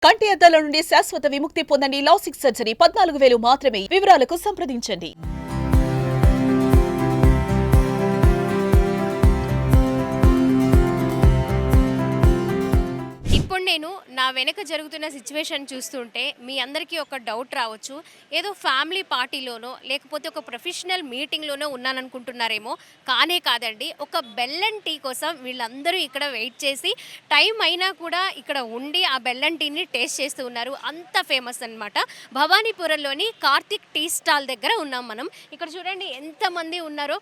కంటి అద్దాల నుండి శాశ్వత విముక్తి పొందండి. లాసిక్ సర్జరీ 14,000 మాత్రమే. వివరాలకు సంప్రదించండి. ఇప్పుడు నేను నా వెనక జరుగుతున్న సిచ్యువేషన్ చూస్తుంటే మీ అందరికీ ఒక డౌట్ రావచ్చు. ఏదో ఫ్యామిలీ పార్టీలోనో లేకపోతే ఒక ప్రొఫెషనల్ మీటింగ్లోనో ఉన్నాననుకుంటున్నారేమో. కానే కాదండి, ఒక బెల్లం టీ కోసం వీళ్ళందరూ ఇక్కడ వెయిట్ చేసి టైం అయినా కూడా ఇక్కడ ఉండి ఆ బెల్లం టీని టేస్ట్ చేస్తూ ఉన్నారు. అంత ఫేమస్ అనమాట. భవానీపురంలోని కార్తిక్ టీ స్టాల్ దగ్గర ఉన్నాం మనం. ఇక్కడ చూడండి ఎంతమంది ఉన్నారో.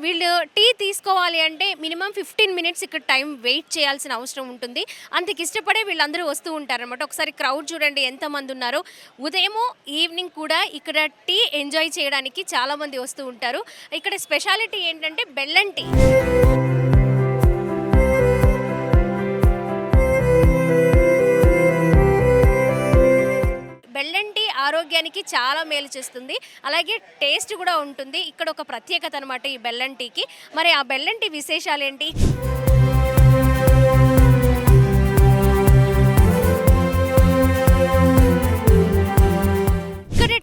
వీళ్ళు టీ తీసుకోవాలి అంటే మినిమం 15 మినిట్స్ ఇక్కడ టైం వెయిట్ చేయాల్సిన అవసరం ఉంటుంది. అంతకు ఇష్టపడే వీళ్ళందరూ వస్తూ ఉంటారనమాట. ఒకసారి క్రౌడ్ చూడండి ఎంతమంది ఉన్నారో. ఉదయము ఈవినింగ్ కూడా ఇక్కడ టీ ఎంజాయ్ చేయడానికి చాలామంది వస్తూ ఉంటారు. ఇక్కడ స్పెషాలిటీ ఏంటంటే బెల్లం టీ. బెల్లం టీ ఆరోగ్యానికి చాలా మేలు చేస్తుంది, అలాగే టేస్ట్ కూడా ఉంటుంది. ఇక్కడ ఒక ప్రత్యేకత అనమాట ఈ బెల్లం టీకి. మరి ఆ బెల్లం టీ విశేషాలు ఏంటి?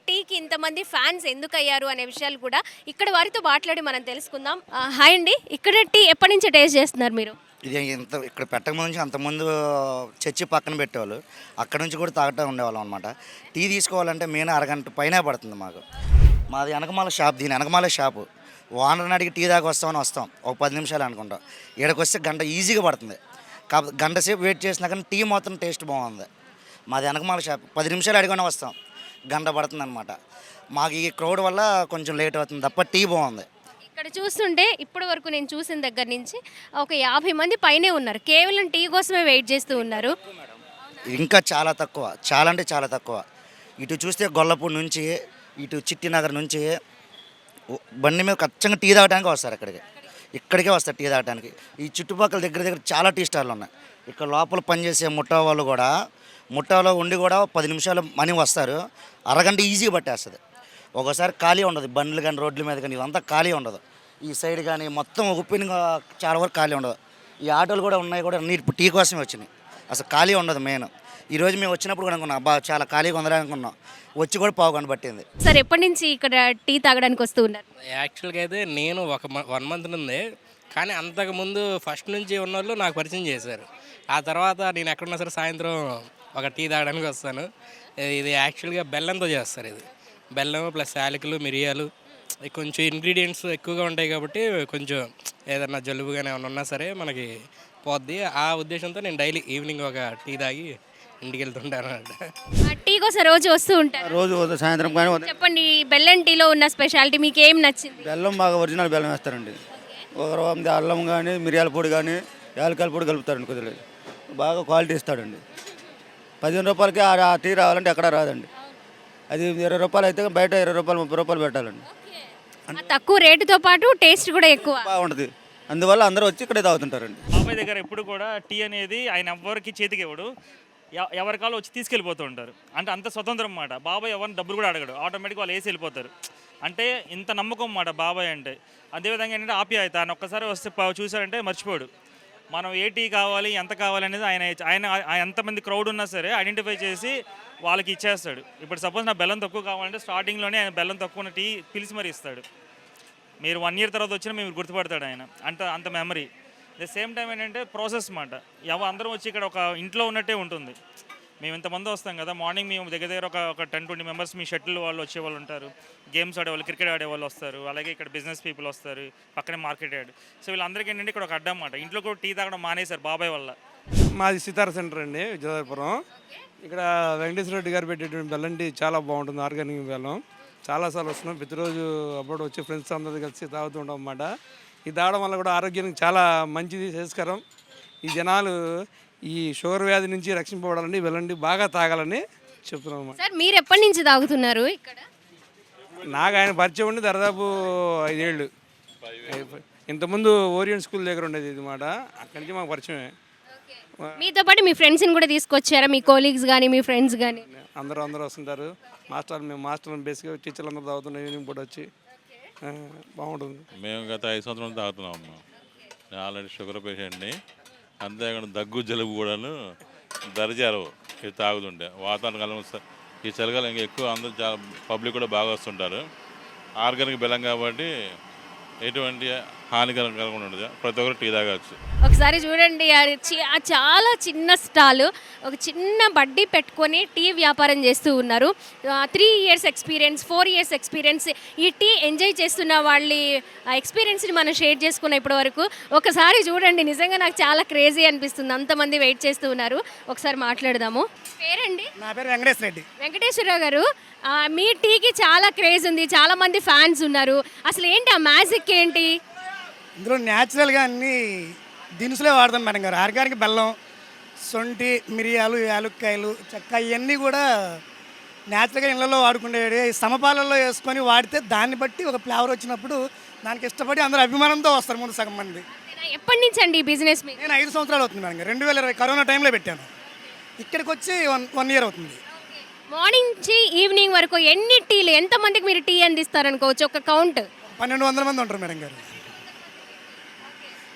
టీకి ఇంతమంది ఫ్యాన్స్ ఎందుకు అయ్యారు అనే విషయాలు కూడా ఇక్కడ వారితో మాట్లాడి మనం తెలుసుకుందాం. హాయ్ అండి, ఇక్కడ టీ ఎప్పటి నుంచి టేస్ట్ చేస్తున్నారు మీరు? ఇది ఇక్కడ పెట్టక నుంచి అంతకుముందు చర్చి పక్కన పెట్టేవాళ్ళు, అక్కడ నుంచి కూడా తాగుతూ ఉండేవాళ్ళం అనమాట. టీ తీసుకోవాలంటే మెయిన్ అరగంట పైనే పడుతుంది మాకు. మాది వెనకమాల షాప్, దీని వెనకమాల షాపు. ఓనర్ని అడిగి టీ దాకా వస్తామని వస్తాం, ఒక 10 నిమిషాలు అనుకుంటాం. ఇక్కడికి వస్తే గంట ఈజీగా పడుతుంది. కాకపోతే గంట సేపు వెయిట్ చేసినా కానీ టీ మాత్రం టేస్ట్ బాగుంది. మాది వెనకమాల షాప్, 10 నిమిషాలు అడిగినా వస్తాం, గంట పడుతుంది అనమాట. మాకు ఈ క్రౌడ్ వల్ల కొంచెం లేట్ అవుతుంది తప్ప టీ బాగుంది. ఇక్కడ చూస్తుంటే ఇప్పటి వరకు నేను చూసిన దగ్గర నుంచి ఒక 50 మంది పైనే ఉన్నారు, కేవలం టీ కోసమే వెయిట్ చేస్తూ ఉన్నారు. ఇంకా చాలా తక్కువ, చాలా అంటే చాలా తక్కువ. ఇటు చూస్తే గొల్లపూడి నుంచి, ఇటు చిట్టినగర్ నుంచి బండి మీద ఖచ్చితంగా టీ తాగడానికి వస్తారు. ఇక్కడికే వస్తారు టీ తాగడానికి. ఈ చుట్టుపక్కల దగ్గర చాలా టీ స్టార్లు ఉన్నాయి. ఇక్కడ లోపల పనిచేసే ముఠా వాళ్ళు కూడా ముఠాలో ఉండి కూడా 10 నిమిషాలు మనీ వస్తారు, అరగంట ఈజీగా పట్టేస్తుంది. ఒకసారి ఖాళీ ఉండదు, బండ్లు కానీ రోడ్ల మీద కానీ ఇదంతా ఖాళీ ఉండదు. ఈ సైడ్ కానీ మొత్తం ఓపెన్గా చాలా వరకు ఖాళీ ఉండదు. ఈ ఆటోలు కూడా ఉన్నాయి, కూడా ఇప్పుడు టీ కోసమే వచ్చినాయి, అసలు ఖాళీ ఉండదు. మెయిన్ ఈరోజు మేము వచ్చినప్పుడు కూడా అనుకున్నాం బాగా చాలా ఖాళీగా ఉందనుకున్నాం, వచ్చి కూడా పావుగంట పట్టింది. సార్ ఎప్పటి నుంచి ఇక్కడ టీ తాగడానికి వస్తూ ఉన్నారు? యాక్చువల్గా అయితే నేను ఒక 1 మంత్ నుండి, కానీ అంతకుముందు ఫస్ట్ నుంచి ఉన్న వాళ్ళు నాకు పరిచయం చేశారు. ఆ తర్వాత నేను ఎక్కడున్నా సరే సాయంత్రం ఒక టీ తాగడానికి వస్తాను. ఇది యాక్చువల్గా బెల్లంతో చేస్తారు. ఇది బెల్లం ప్లస్ యాలకులు, మిరియాలు, కొంచెం ఇంగ్రీడియంట్స్ ఎక్కువగా ఉంటాయి కాబట్టి కొంచెం ఏదన్నా జలుబు కానీ ఏమైనా ఉన్నా సరే మనకి పోద్ది. ఆ ఉద్దేశంతో నేను డైలీ ఈవినింగ్ ఒక టీ తాగి ఇంటికి వెళ్తుంటాను అన్నమాట. టీ కోసం రోజు వస్తూ ఉంటారు? రోజు సాయంత్రం కానీ. చెప్పండి, బెల్లం టీలో ఉన్న స్పెషాలిటీ మీకు ఏం నచ్చింది? బెల్లం బాగా ఒరిజినల్ బెల్లం వేస్తారండి. ఒక అల్లం కానీ మిరియాల పొడి కానీ యాలకాయల పొడి కలుపుతారండి. కొద్దిగా బాగా క్వాలిటీ ఇస్తాడండి. 15 రూపాయలకి ఆ టీ రావాలంటే ఎక్కడ రాదండి. అది 20 రూపాయలు అయితే బయట 20 రూపాయలు 30 రూపాయలు పెట్టాలండి. తక్కువ రేటుతో పాటు టేస్ట్ కూడా ఎక్కువ బాగుంటుంది, అందువల్ల అందరూ వచ్చి ఇక్కడే తాగుతుంటారండి. బాబాయ్ దగ్గర ఎప్పుడు కూడా టీ అనేది ఆయన ఎవ్వరికి చేతికి ఇవ్వడు, ఎవరికాలో వచ్చి తీసుకెళ్ళిపోతూ ఉంటారు. అంటే అంత స్వతంత్రం అన్నమాట. బాబాయ్ ఎవరిని డబ్బులు కూడా అడగడు, ఆటోమేటిక్గా వాళ్ళు వేసి వెళ్ళిపోతారు. అంటే ఇంత నమ్మకం అన్నమాట బాబాయ్ అంటే. అదేవిధంగా ఏంటంటే ఆప్యాయత, ఆయన ఒక్కసారి వస్తే చూసారంటే మర్చిపోడు. మనం ఏ టీ కావాలి ఎంత కావాలి అనేది ఆయన ఎంతమంది క్రౌడ్ ఉన్నా సరే ఐడెంటిఫై చేసి వాళ్ళకి ఇచ్చేస్తాడు. ఇప్పుడు సపోజ్ నా బెల్లం తక్కువ కావాలంటే స్టార్టింగ్లోనే ఆయన బెల్లం తక్కువ ఉన్న టీ పిలిచి మరీ ఇస్తాడు. మీరు 1 ఇయర్ తర్వాత వచ్చినా మీరు గుర్తుపడతాడు ఆయన, అంత మెమరీ. ద సేమ్ టైం ఏంటంటే ప్రాసెస్ మాట. అందరం వచ్చి ఇక్కడ ఒక ఇంట్లో ఉన్నట్టే ఉంటుంది. మేము ఇంతమంది వస్తాం కదా, మార్నింగ్ మేము దగ్గర ఒక 10-20 మెంబర్స్ మీ షటిల్ వాళ్ళు వచ్చేవాళ్ళు ఉంటారు, గేమ్స్ ఆడేవాళ్ళు, క్రికెట్ ఆడేవాళ్ళు వస్తారు, అలాగే ఇక్కడ బిజినెస్ పీపుల్ వస్తారు, పక్కనే మార్కెట్ యార్డ్. సో వీళ్ళందరికీ ఏంటంటే ఇక్కడ ఒక అడ్డా అన్నమాట. ఇంట్లో కూడా టీ తాగడం మానేశారు బాబాయ్ వల్ల. మాది సితార సెంటర్ అండి, విజయపురం. ఇక్కడ వెంకటేశ్వర రెడ్డి గారు పెట్టేటువంటి బెల్లం టీ చాలా బాగుంటుంది, ఆర్గానిక్ బెల్లం. చాలాసార్లు వస్తున్నాం, ప్రతిరోజు అప్పుడు వచ్చి ఫ్రెండ్స్ అందరూ కలిసి తాగుతూ ఉంటాం అన్నమాట. ఇది తాగడం వల్ల కూడా ఆరోగ్యానికి చాలా మంచిది, శ్రేయస్కరం. ఈ జనాలు ఈ షుగర్ వ్యాధి నుంచి రక్షింపబడాలని బెల్లం టీ బాగా తాగాలని చెప్తున్నాం అన్నమాట. సార్ మీరు ఎప్పటి నుంచి తాగుతున్నారు ఇక్కడ? నాకు ఆయన పరిచయం ఉండి దాదాపు 5 ఏళ్ళు. ఇంతకుముందు ఓరియంట్ స్కూల్ దగ్గర ఉండేది ఇది మాట, అక్కడి నుంచి మాకు పరిచయమే. మీతో పాటు మీ ఫ్రెండ్స్ని కూడా తీసుకొచ్చారా, మీ కోలీగ్స్ కానీ మీ ఫ్రెండ్స్ కానీ? అందరూ వస్తుంటారు. మేము మాస్టర్లు బేసిక్గా టీచర్లు అందరూ తాగుతున్నాం, ఈవినింగ్ పూట వచ్చి బాగుంటుంది. మేము గత 5 సంవత్సరాలు తాగుతున్నాం. నేను ఆల్రెడీ షుగర్ పేషెంట్ని, అంతేకాకుండా దగ్గు జలుబు కూడాను దరిజారు ఇది తాగుతుంటే వాతావరణం ఈ చలికాలం ఇంకా ఎక్కువ అందరూ చాలా పబ్లిక్ కూడా బాగా వస్తుంటారు. ఆర్గానిక్ బెల్లం కాబట్టి ఎటువంటి హానికరం కలగకుండా ఉండదు, ప్రతి ఒక్కరు టీ తాగవచ్చు. ఒకసారి చూడండి, ఆ చాలా చిన్న స్టాల్, ఒక చిన్న బడ్డీ పెట్టుకొని టీ వ్యాపారం చేస్తూ ఉన్నారు. 3 ఇయర్స్ ఎక్స్పీరియన్స్, 4 ఇయర్స్ ఎక్స్పీరియన్స్, ఈ టీ ఎంజాయ్ చేస్తున్న వాళ్ళ ఎక్స్పీరియన్స్ని మనం షేర్ చేసుకున్నాం ఇప్పటి వరకు. ఒకసారి చూడండి, నిజంగా నాకు చాలా క్రేజీ అనిపిస్తుంది, అంతమంది వెయిట్ చేస్తూ ఉన్నారు. ఒకసారి మాట్లాడదాము. పేరండి? నా పేరు వెంకటేశ్వర రెడ్డి. వెంకటేశ్వరరావు గారు, మీ టీకి చాలా క్రేజ్ ఉంది, చాలా మంది ఫ్యాన్స్ ఉన్నారు. అసలు ఏంటి ఆ మ్యాజిక్ ఏంటి? ఇందులో న్యాచురల్గా అన్ని దినుసులే వాడతాం మేడం గారు. ఆర్గానిక్ బెల్లం, సొంటి, మిరియాలు, యాలుక్కాయలు, చెక్క, ఇవన్నీ కూడా న్యాచురల్గా ఇళ్ళలో వాడుకునేవి. సమపాలల్లో వేసుకొని వాడితే దాన్ని బట్టి ఒక ఫ్లేవర్ వచ్చినప్పుడు దానికి ఇష్టపడి అందరూ అభిమానంతో వస్తారు ముందు సగం మంది. ఎప్పటి నుంచి అండి ఈ బిజినెస్ మీకు? నేను 5 సంవత్సరాలు అవుతుంది మేడం గారు. 2020 కరోనా టైంలో పెట్టాను. ఇక్కడికి వచ్చి 1 ఇయర్ అవుతుంది. మార్నింగ్ నుంచి ఈవినింగ్ వరకు ఎన్ని టీలు, ఎంతమందికి మీరు టీ అందిస్తారు అనుకోవచ్చు ఒక కౌంట్? 1200 మంది ఉంటారు మేడం గారు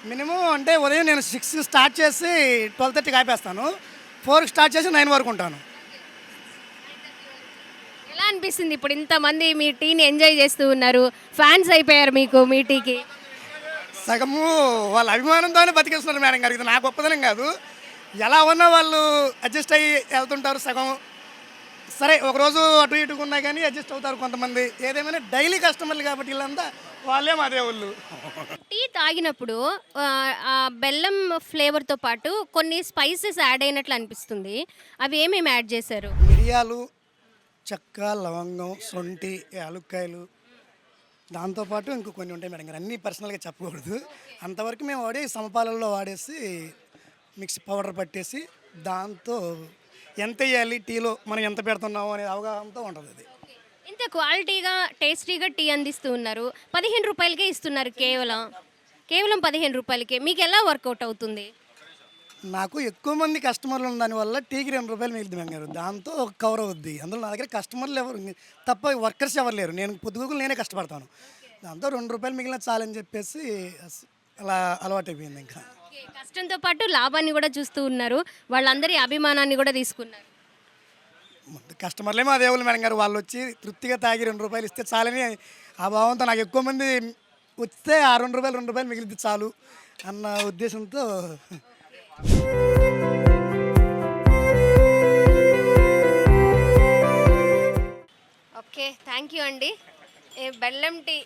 మినిమం. అంటే ఉదయం నేను 6 స్టార్ట్ చేసి 12:30కి ఆపేస్తాను. 4కి స్టార్ట్ చేసి 9 వరకు ఉంటాను. ఎలా అనిపిస్తుంది ఇప్పుడు ఇంతమంది మీ టీని ఎంజాయ్ చేస్తూ ఉన్నారు, ఫ్యాన్స్ అయిపోయారు మీకు మీ టీకి? సగము వాళ్ళ అభిమానంతోనే బతికేస్తున్నారు మేడం గారు. ఇది నా గొప్పదనం కాదు, ఎలా ఉన్నా వాళ్ళు అడ్జస్ట్ అయ్యి వెళ్తుంటారు. సగం సరే ఒకరోజు అటు ఇటుకు ఉన్నా కానీ అడ్జస్ట్ అవుతారు కొంతమంది. ఏదేమైనా డైలీ కస్టమర్లు కాబట్టి వీళ్ళంతా వాళ్ళే మా దేవుళ్ళు. టీ తాగినప్పుడు ఆ బెల్లం ఫ్లేవర్తో పాటు కొన్ని స్పైసెస్ యాడ్ అయినట్లు అనిపిస్తుంది. అవి ఏమేమి యాడ్ చేశారు? మిరియాలు, చెక్క, లవంగం, సొంటి, యాలుక్కాయలు, దాంతోపాటు ఇంకో కొన్ని ఉంటాయి మేడం గారు. అన్నీ పర్సనల్గా చెప్పకూడదు. అంతవరకు మేము వాడి సమపాలల్లో వాడేసి మిక్సీ పౌడర్ పట్టేసి దాంతో ఎంత వేయాలి టీలో, మనం ఎంత పెడుతున్నాము అనే అవగాహనతో ఉంటుంది. అది ఇంత క్వాలిటీగా టేస్టీగా టీ అందిస్తూ ఉన్నారు. 15 రూపాయలకే ఇస్తున్నారు, కేవలం 15 రూపాయలకే. మీకు ఎలా వర్కౌట్ అవుతుంది? నాకు ఎక్కువ మంది కస్టమర్లు ఉన్న దానివల్ల టీకి 2 రూపాయలు మిగులుతుంది మేడం గారు. దాంతో ఒక కవర్ అవుద్ది. అందులో నా దగ్గర కస్టమర్లు ఎవరు తప్ప వర్కర్స్ ఎవరు లేరు. నేను పొద్దుగూకులు నేనే కష్టపడతాను. దాంతో 2 రూపాయలు మిగిలిన చాలని చెప్పేసి అలా అలవాటు అయిపోయింది. ఇంకా కష్టంతో పాటు లాభాన్ని కూడా చూస్తూ ఉన్నారు, వాళ్ళందరి అభిమానాన్ని కూడా తీసుకున్నారు. కస్టమర్లే మా దేవుళ్ళు మేడం గారు. వాళ్ళు వచ్చి తృప్తిగా తాగి 2 రూపాయలు ఇస్తే చాలని ఆ భావంతో, నాకు ఎక్కువ మంది వస్తే ఆ 2 రూపాయలు మిగిలితే చాలు అన్న ఉద్దేశంతో. ఓకే, థ్యాంక్ యూ అండి. బెల్లం టీ,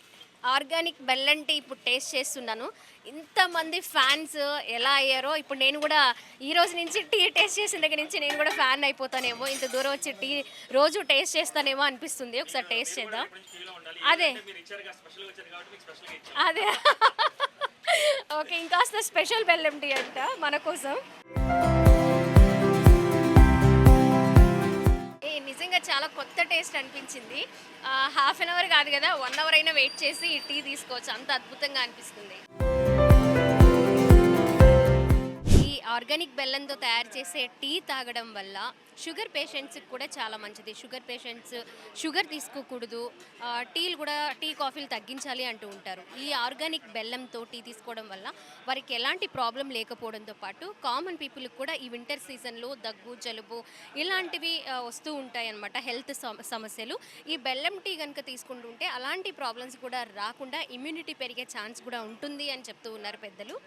ఆర్గానిక్ బెల్లం టీ ఇప్పుడు టేస్ట్ చేస్తున్నాను. ఇంతమంది ఫ్యాన్స్ ఎలా అయ్యారో ఇప్పుడు నేను కూడా ఈ రోజు నుంచి టీ టేస్ట్ చేసిన దగ్గర నుంచి నేను కూడా ఫ్యాన్ అయిపోతానేమో. ఇంత దూరం వచ్చి టీ రోజు టేస్ట్ చేస్తానేమో అనిపిస్తుంది. ఒకసారి టేస్ట్ చేద్దాం. అదే అదే ఓకే, ఇంకాస్త స్పెషల్ బెల్లం టీ అంట మన కోసం. నిజంగా చాలా కొత్త టేస్ట్ అనిపించింది. హాఫ్ అన్ అవర్ కాదు కదా, 1 అవర్ అయినా వెయిట్ చేసి ఈ టీ తీసుకోవచ్చు, అంత అద్భుతంగా అనిపిస్తుంది. ఈ ఆర్గానిక్ బెల్లంతో తయారు చేసే టీ తాగడం వల్ల షుగర్ పేషెంట్స్కి కూడా చాలా మంచిది. షుగర్ పేషెంట్స్ షుగర్ తీసుకోకూడదు, టీ కాఫీలు తగ్గించాలి అంటూ ఉంటారు. ఈ ఆర్గానిక్ బెల్లంతో టీ తీసుకోవడం వల్ల వారికి ఎలాంటి ప్రాబ్లం లేకపోవడంతో పాటు కామన్ పీపుల్కి కూడా ఈ వింటర్ సీజన్లో దగ్గు, జలుబు ఇలాంటివి వస్తూ ఉంటాయి అన్నమాట, హెల్త్ సమస్యలు. ఈ బెల్లం టీ కనుక తీసుకుంటుంటే అలాంటి ప్రాబ్లమ్స్ కూడా రాకుండా ఇమ్యూనిటీ పెరిగే ఛాన్స్ కూడా ఉంటుంది అని చెప్తూ ఉన్నారు పెద్దలు.